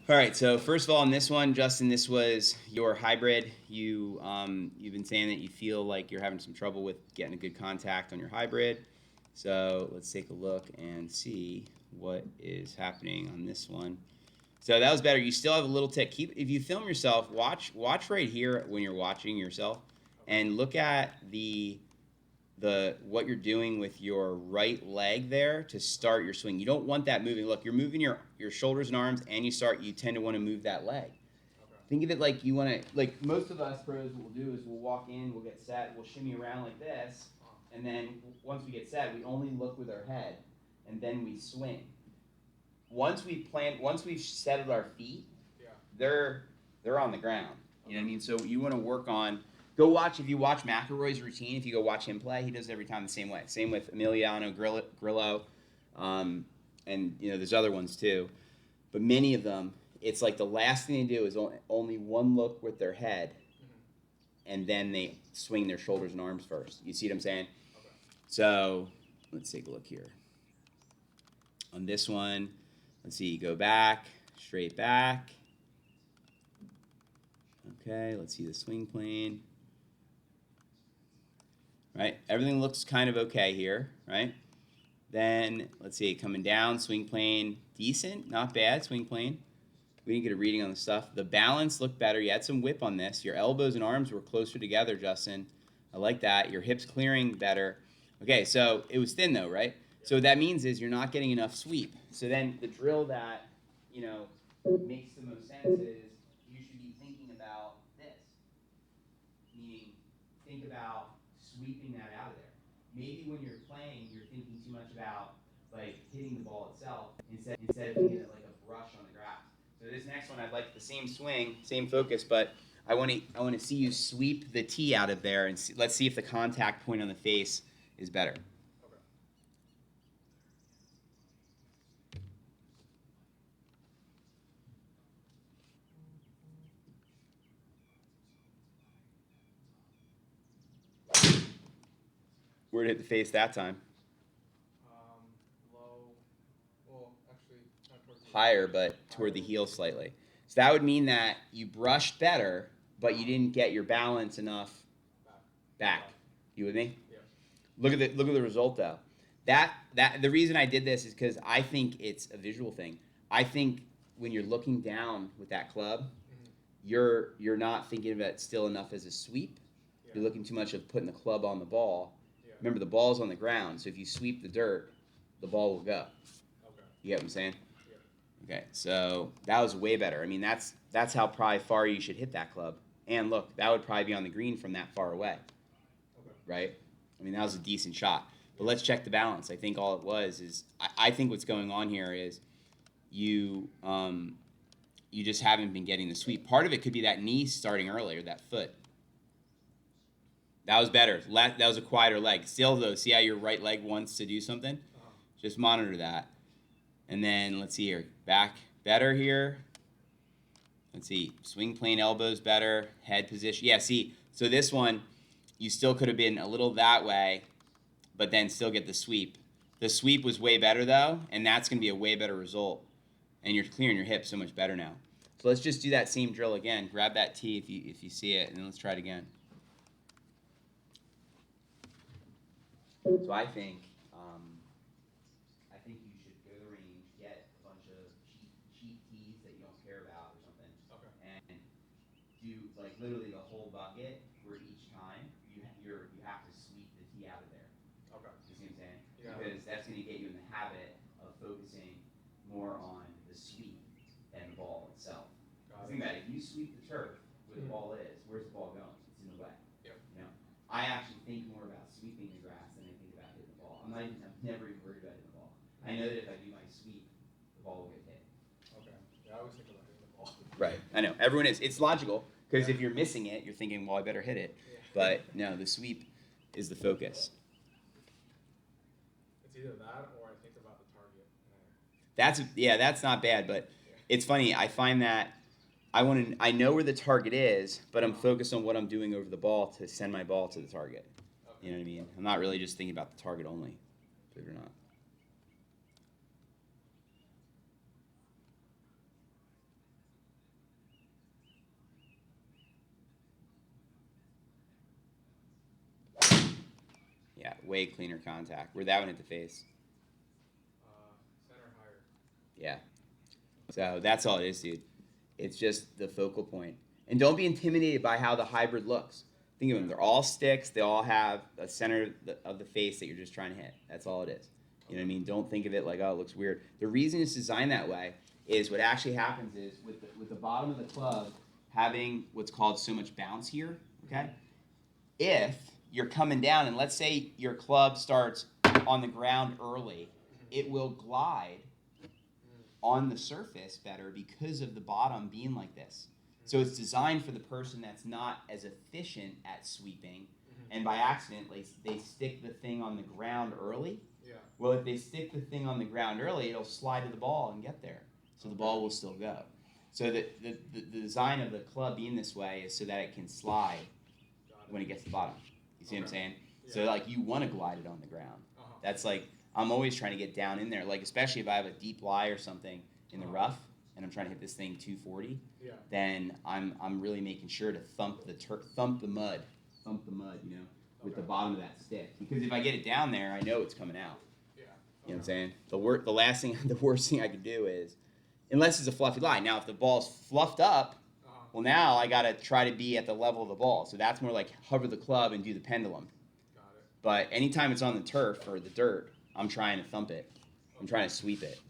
All right, so first of all, in this one, Justin, this was your hybrid. You've been saying that you feel like you're having some trouble with getting a good contact on your hybrid. So let's take a look and see what is happening on this one. So that was better. You still have a little tick. Keep if you film yourself, watch right here when you're watching yourself, Okay. and look at the what you're doing with your right leg there to start your swing. You don't want that moving. Look, you're moving your shoulders and arms, and you tend to want to move that leg. Okay. Think of it like you want to, like most of us pros, what we'll do is we'll walk in, we'll get set, we'll shimmy around like this, and then once we get set, we only look with our head, and then we swing. Once we've settled our feet, Yeah. they're they're on the ground. You know what I Okay. mean? So you want to work on. Go watch if you watch McIlroy's routine. If you go watch him play, he does it every time the same way. Same with Emiliano Grillo, um, and there's other ones too. But many of them, it's like the last thing they do is only one look with their head, Mhm. and then they swing their shoulders and arms first. You see what I'm saying? Okay. So let's take a look here on this one. Let's see. Go back, straight back. Okay, let's see the swing plane. Right, everything looks kind of okay here, right? Then let's see, coming down, swing plane, decent, not bad, swing plane. We didn't get a reading on the stuff. The balance looked better. You had some whip on this. Your elbows and arms were closer together, Justin. I like that. Your hips clearing better. Okay, so it was thin though, right? Yeah. So what that means is you're not getting enough sweep. So then the drill that, you know, makes the most sense is you should be thinking about this. Meaning, think about sweeping that out of there. Maybe when you're playing, you're thinking too much about like hitting the ball itself instead of thinking it like a brush on the grass. So this next one, I'd like the same swing, same focus, but I want to see you sweep the tee out of there, and let's see if the contact point on the face is better. Okay. Where did it hit the face that time? Um, Low. Well, actually, kind of towards the Higher, but higher toward a the little heel bit. Yeah. slightly. So that would mean that you brushed better, but you Uh-huh. didn't get your balance enough Back. back. Back. You with me? Yeah. Look at the result though. The reason I did this is because I think it's a visual thing. I think when you're looking down with that club, Mhm. you're not thinking of it still enough as a sweep. Yeah. You're looking too much of putting the club on the ball. Yeah. Remember the ball's on the ground, so if you sweep the dirt, the ball will go. Okay. You get what I'm saying? Yeah. Okay, so that was way better. I mean, that's how probably far you should hit that club. And look, that would probably be on the green from that far away, Okay. right? I mean, that was a decent shot. But Yeah. let's check the balance. I think all it was is I think what's going on here is you you just haven't been getting the sweep. Part of it could be that knee starting earlier, that foot. That was better. That was a quieter leg. Still though, see how your right leg wants to do something? Uh-huh. Just monitor that. And then let's see here. Back better here. Let's see. Swing plane elbows better. Head position. Yeah, see. So this one, you still could have been a little that way, but then still get the sweep. The sweep was way better though, and that's going to be a way better result. And you're clearing your hips so much better now. So let's just do that same drill again. Grab that tee if you see it, and then let's try it again. So I think you should go to the range, get a bunch of cheap tees that you don't care about or something, Okay. and do like literally the whole bucket where each time you have to sweep the tee out of there. Okay. You see what I'm saying? Yeah. Because that's going to get you in the habit of focusing more on the sweep than the ball itself. Got Think it. about it. If you sweep the turf where the Mhm. ball is, where's the ball going? It's in the way. Yep. I actually think more about sweeping the grass than I think about hitting the ball. I'm never even worried about hitting the ball. I know that if I do my sweep, the ball will get hit. Okay. Yeah, I always think about hitting the ball. Right. I know. Everyone is. It's logical because Yeah. if you're missing it, you're thinking, well, I better hit it. Yeah. But no, the sweep is the focus. It's either that or I think about the target. That's not bad, but Yeah. it's funny. I find that I know where the target is, but I'm Uh-huh. focused on what I'm doing over the ball to send my ball to the target. Okay. You know what I mean? I'm not really just thinking about the target only, believe it or not. way cleaner contact. Where'd that one hit the face? Center higher. Yeah. So that's all it is, dude. It's just the focal point. And don't be intimidated by how the hybrid looks. Think of them. They're all sticks. They all have a center of the face that you're just trying to hit. That's all it is. You know what I mean? Don't think of it like, oh, it looks weird. The reason it's designed that way is what actually happens is with the bottom of the club having what's called so much bounce here, okay? If you're coming down and let's say your club starts on the ground early, it will glide on the surface better because of the bottom being like this. So it's designed for the person that's not as efficient at sweeping, and by accident they stick the thing on the ground early. Yeah. Well, if they stick the thing on the ground early, it'll slide to the ball and get there. So the ball will still go. So the design of the club being this way is so that it can slide when it gets to the bottom. You see what I'm saying? Yeah. So like you want to glide it on the ground. That's like I'm always trying to get down in there. Like especially if I have a deep lie or something in the rough and I'm trying to hit this thing 240, then I'm really making sure to thump the mud, you know, with the bottom of that stick. Because if I get it down there, I know it's coming out. Yeah. You know what I'm saying? The worst thing I could do is, unless it's a fluffy lie. Now, if the ball's fluffed up, well, now I got to try to be at the level of the ball. So that's more like hover the club and do the pendulum. Got it. But anytime it's on the turf or the dirt, I'm trying to thump it. I'm trying to sweep it.